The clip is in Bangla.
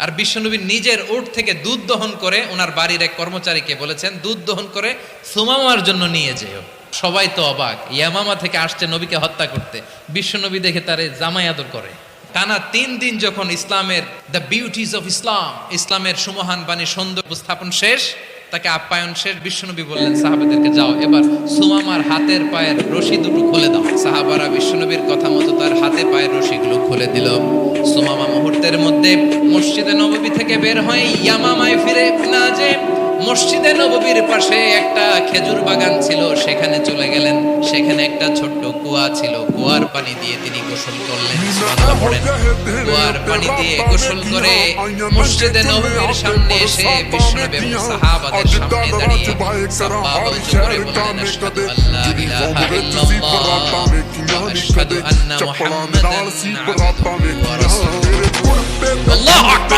আর বিশ্বনবী নিজের উট থেকে দুধ দহন করে ওনার বাড়ির এক কর্মচারীকে বলেছেন দুধ দহন করে সুমামার জন্য নিয়ে যেও। সবাই তো অবাক, ইয়ামামা থেকে আসছে নবীকে হত্যা করতে, বিশ্বনবী দেখে তারে জামাই আদর করে। টানা 3 দিন যখন ইসলামের দ্য বিউটিজ অফ ইসলামের সুমহান বাণী সৌন্দর্য উপস্থাপন শেষ, তাকে আপ্যায়ন শেষ, বিশ্বনবী বললেন সাহাবাদেরকে যাও এবার সুমামার হাতের পায়ের রশি দুটো খুলে দাও। সাহাবারা বিশ্বনবীর কথা মতো তার হাতে পায়ের রশিগুলো খুলে দিল। সুমামা মুহূর্তের মধ্যে মসজিদে নববী থেকে বের হয়ে ইয়ামামায় ফিরে না যে মসজিদে নববীর পাশে একটা খেজুর বাগান ছিল সেখানে চলে গেলেন। সেখানে একটা ছোট্ট কুয়া ছিল, কুয়ার পানি দিয়ে তিনি গোসল করলেন। সুবহানাল্লাহ পড়েন। কুয়ার পানি দিয়ে গোসল করে মসজিদে নববীর সামনে এসে বিশ্বনবী এবং সাহাবাদের সামনে দাঁড়িয়ে সাব্বাহ উঁচু করে বললেন আশহাদু আল্লা ইলাহা ইল্লাল্লাহ ওয়া আশহাদু আন্না মুহাম্মাদান আবদুহু ওয়া রাসূলুহু। আল্লাহু আকবার।